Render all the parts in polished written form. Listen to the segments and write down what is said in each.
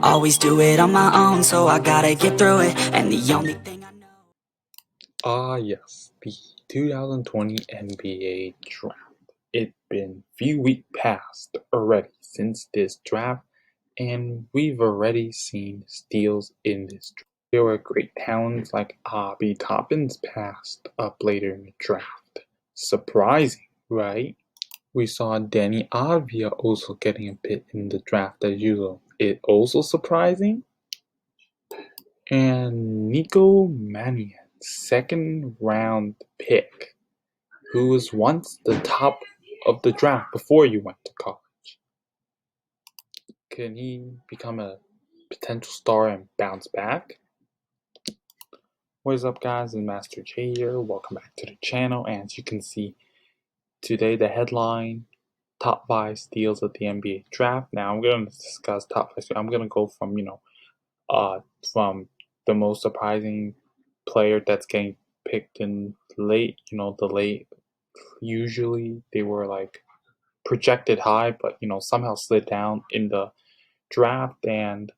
Always do it on my own, so I gotta get through it. And the only thing I know. Yes, the 2020 NBA draft. It's been few weeks past already since this draft, and we've already seen steals in this draft. There were great talents like Obbi Toppin's passed up later in the draft. Surprising, right? We saw Deni Avia also getting a bit in the draft as usual. It also surprising? And Nico Mannion, second round pick, who was once the top of the draft before you went to college. Can he become a potential star and bounce back? What is up, guys? It's Master J here. Welcome back to the channel. And as you can see, today the headline, top 5 steals of the NBA draft. Now I'm going to discuss top 5. I'm going to go from, from the most surprising player that's getting picked in late, the late. Usually they were like projected high, but somehow slid down in the draft. And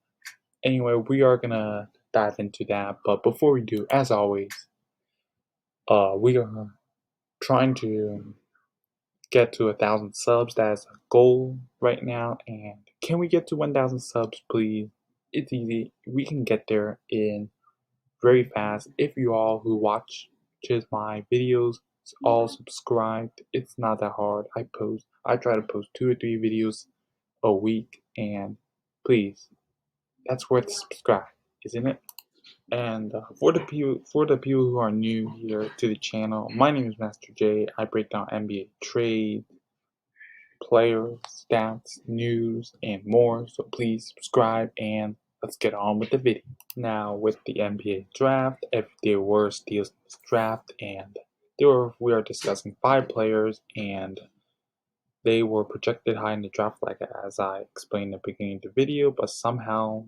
anyway, we are gonna dive into that. But before we do, as always, we are trying to get to 1,000 subs. That is a goal right now. And can we get to 1,000 subs, please? It's easy. We can get there in very fast. If you all who watch my videos all subscribed, it's not that hard. I try to post 2 or 3 videos a week, and please, that's worth subscribe, isn't it? And for the people who are new here to the channel, my name is Master J. I break down NBA trades, players, stats, news, and more. So please subscribe and let's get on with the video. Now with the NBA draft, if there were steals in this draft, and we are discussing 5 players, and they were projected high in the draft, like as I explained at the beginning of the video, but somehow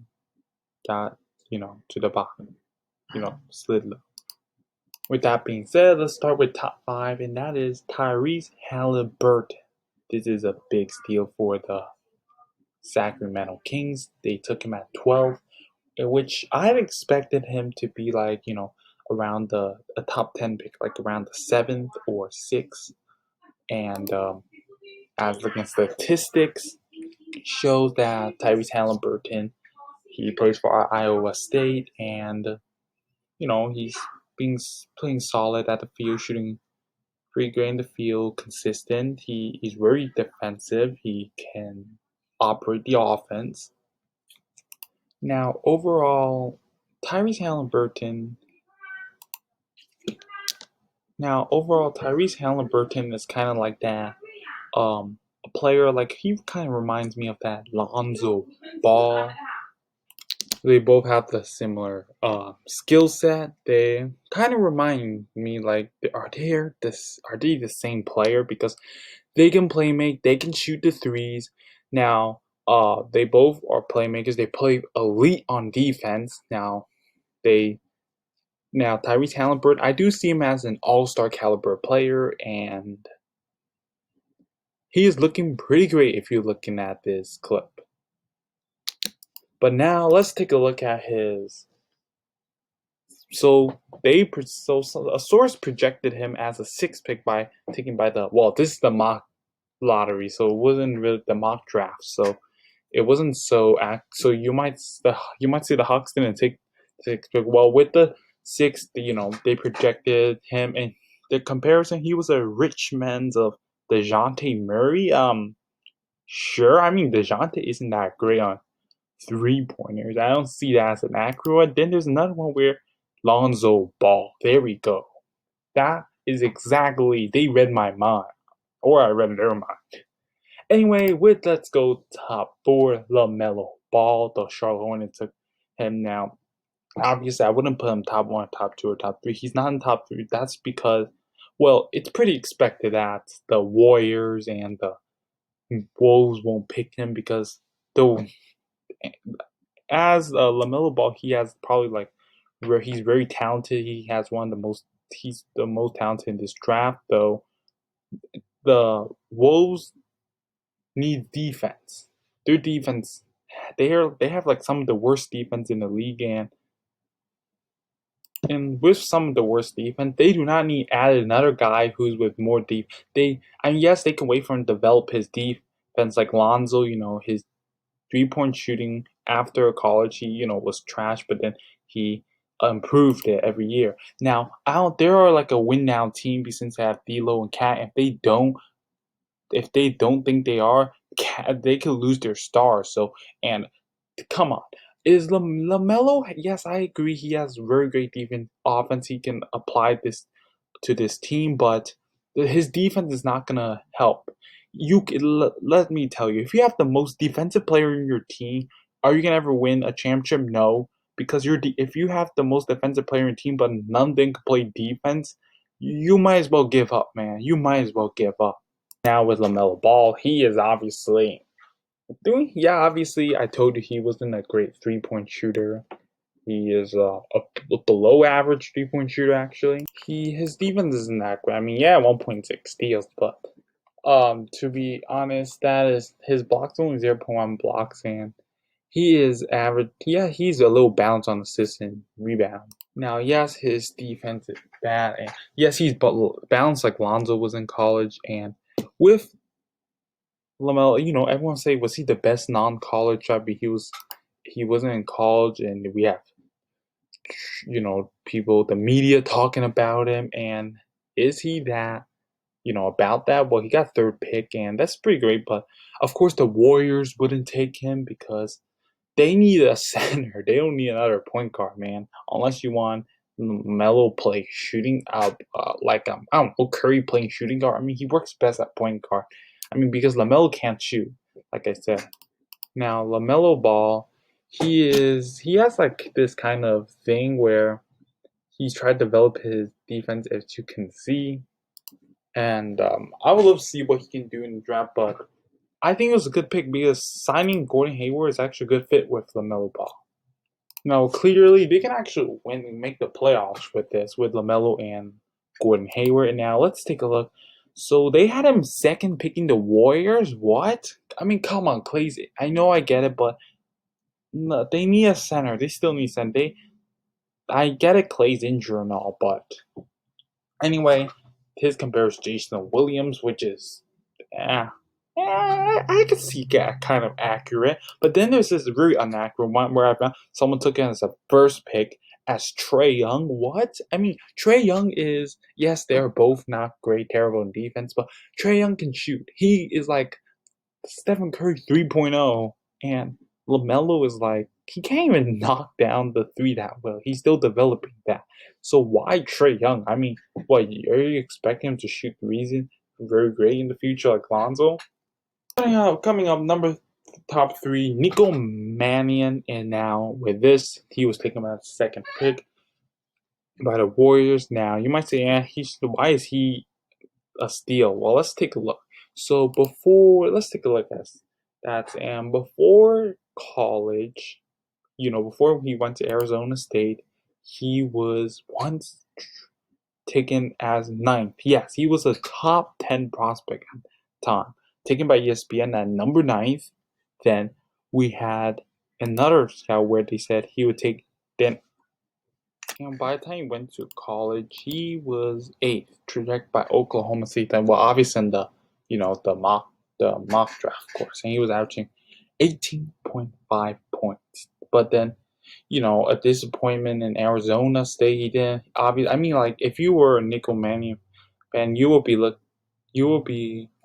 got to the bottom, slid low. With that being said, let's start with top 5, and that is Tyrese Haliburton. This is a big steal for the Sacramento Kings. They took him at 12, in which I had expected him to be like, around a top 10 pick, like around the 7th or 6th. And as looking at statistics, shows that Tyrese Haliburton, he plays for Iowa State, and he's playing solid at the field, shooting pretty great in the field, consistent. He's very defensive. He can operate the offense. Now, overall, Tyrese Haliburton is kind of like that. A player like he kind of reminds me of that Lonzo Ball. They both have the similar skill set. They kind of remind me like, are they the same player? Because they can make, they can shoot the threes. Now, they both are playmakers. They play elite on defense. Now Tyrese Haliburton, I do see him as an all-star caliber player, and he is looking pretty great if you're looking at this clip. But now let's take a look at his. So a source projected him as a 6th pick this is the mock lottery, so it wasn't really the mock draft. So it wasn't so you might see the Hawks didn't take 6th pick. Well, with the 6th, they projected him, and the comparison, he was a rich man's of DeJounte Murray. Sure, I mean DeJounte isn't that great on 3-pointers. I don't see that as an accurate. Then there's another one where Lonzo Ball. There we go. That is exactly, they read my mind, or I read their mind. Anyway, let's go top 4. Lamelo Ball. The Charlotte Hornets took him. Now, obviously, I wouldn't put him top 1, top 2, or top 3. He's not in top 3. That's because, well, it's pretty expected that the Warriors and the Wolves won't pick him, because as Lamelo Ball, he has probably like where he's very talented. He has one of the most. He's the most talented in this draft, though. The Wolves need defense. Their defense, they have like some of the worst defense in the league, and with some of the worst defense, they do not need add another guy who's with more deep. Yes, they can wait for him to develop his defense like Lonzo. His 3-point shooting after college, he was trash, but then he improved it every year. Now, there are like a win now team since they have D'Lo and Cat. If they don't think they are, they could lose their stars. So, and come on, is Lamelo? Yes, I agree. He has very great defense, offense. He can apply this to this team, but his defense is not gonna help. Let me tell you, if you have the most defensive player in your team, are you gonna ever win a championship? No, because if you have the most defensive player in your team, but none of them can play defense, you might as well give up, man. You might as well give up. Now with Lamelo Ball, he is obviously doing. Yeah, obviously, I told you he wasn't a great 3-point shooter. He is a below average 3-point shooter, actually. His defense isn't that great. I mean, yeah, 1.6 steals, but to be honest, that is his blocks only 0.1 blocks, and he is average. Yeah, he's a little bounce on assist and rebound. Now, yes, his defense is bad, and yes, he's balanced like Lonzo was in college, and with Lamelo, everyone say, was he the best non-college shot? But he wasn't in college, and we have people, the media talking about him, and is he that? About that? Well, he got 3rd pick, and that's pretty great. But of course, the Warriors wouldn't take him because they need a center. They don't need another point guard, man. Unless you want Melo play shooting like I don't know, Curry playing shooting guard. I mean, he works best at point guard. I mean, because Lamelo can't shoot, like I said. Now Lamelo Ball, he has like this kind of thing where he's tried to develop his defense, as you can see, and I would love to see what he can do in the draft. But I think it was a good pick because signing Gordon Hayward is actually a good fit with Lamelo Ball. Now, clearly, they can actually win and make the playoffs with this, with LaMelo and Gordon Hayward. And now, let's take a look. So, they had him second picking the Warriors? What? I mean, come on, Clay's. I know I get it, but no, they need a center. They still need center. I get it, Clay's injured and all, but anyway, his compares Jason Williams, which is, I could see that kind of accurate. But then there's this very inaccurate one where I found someone took it as a first pick as Trae Young. What? I mean, Trae Young is, yes, they're both not great, terrible in defense, but Trae Young can shoot. He is like Stephen Curry 3.0, and LaMelo is like, he can't even knock down the 3 that well. He's still developing that. So why Trae Young? I mean, what, are you expecting him to shoot threes very great in the future like Lonzo? Coming up, top 3, Nico Mannion, and now with this, he was taken by the second pick by the Warriors. Now, you might say, why is he a steal? Well, let's take a look. So let's take a look at that. And before college, before he went to Arizona State, he was once taken as 9th. Yes, he was a top 10 prospect at the time, taken by ESPN at number 9th. Then we had another scout where they said he would take then. And by the time he went to college, he was 8th, rejected by Oklahoma State. And well, obviously in the mock draft, of course, and he was averaging 18.5 points. But then, a disappointment in Arizona State. He didn't. Obviously, I mean, like if you were a Nico Mannion fan, you will be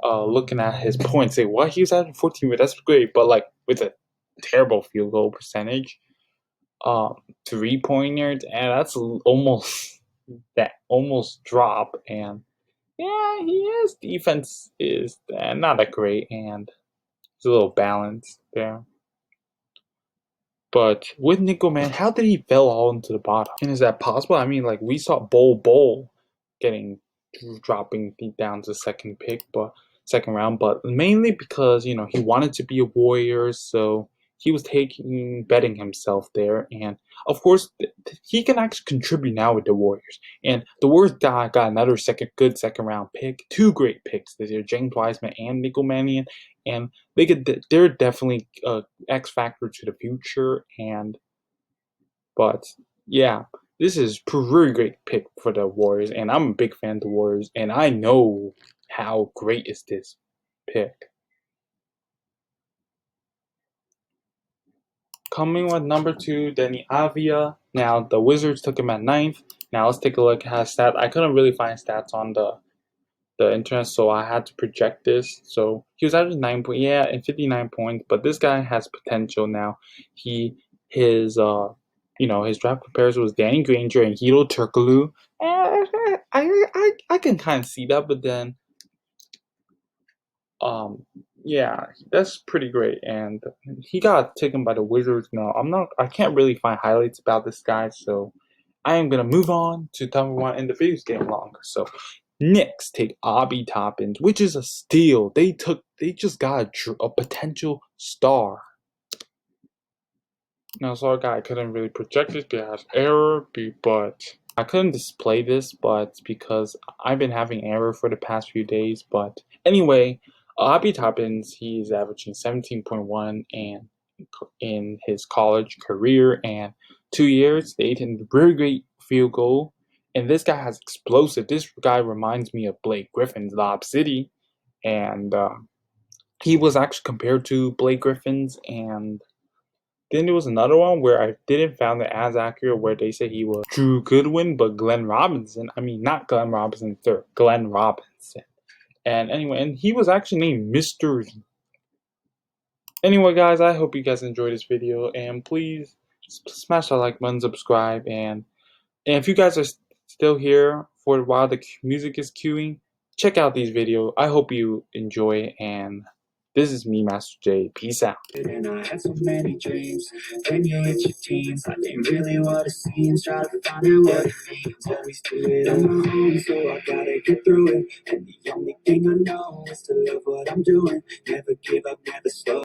looking at his points, say, "What? He was averaging 14, that's great," but like with a terrible field goal percentage. 3-pointers, and that's almost drop. And yeah, his defense is not that great, and it's a little balanced there. But with Nico, man, how did he fell all into the bottom? And is that possible? I mean, like we saw Bol dropping down to second round, but mainly because he wanted to be a Warrior, so he was betting himself there, and of course he can actually contribute now with the Warriors. And the Warriors got another good second round pick, 2 great picks this year, James Wiseman and Nico Mannion, and they're definitely X factor to the future. But yeah, this is a very great pick for the Warriors, and I'm a big fan of the Warriors, and I know how great is this pick. Coming with number 2, Deni Avia. Now, the Wizards took him at 9th. Now, let's take a look at his stats. I couldn't really find stats on the internet, so I had to project this. So, he was averaging 59 points, but this guy has potential now. His draft comparison was Danny Granger and Hedo Turkoglu. I can kind of see that, but then, yeah, that's pretty great, and he got taken by the Wizards. Now, I can't really find highlights about this guy, so I am gonna move on to number 1, and the video's getting longer. So, Knicks take Obbi Toppin, which is a steal. They just got a potential star. Now, sorry, guy, I couldn't really project it because error, but I couldn't display this, but because I've been having error for the past few days. But anyway, Obbi Toppin, he's averaging 17.1 and in his college career, and 2 years, they hit a very great field goal. And this guy has explosive. This guy reminds me of Blake Griffin's Lob City, and he was actually compared to Blake Griffin's. And then there was another one where I didn't find it as accurate, where they say he was Drew Goodwin, but Glenn Robinson. I mean, not Glenn Robinson III, Glenn Robinson. And anyway, and he was actually named Mr. Anyway, guys, I hope you guys enjoyed this video, and please smash that like button, subscribe, and if you guys are still here for while the music is queuing, check out these videos. I hope you enjoy, and this is me, Master J. Peace out. And I had so many dreams. Then you hit your teens. I ain't really what it seems. Try to find out what it means. Always do it on my own, so I gotta get through it. And the only thing I know is to love what I'm doing. Never give up, never slow.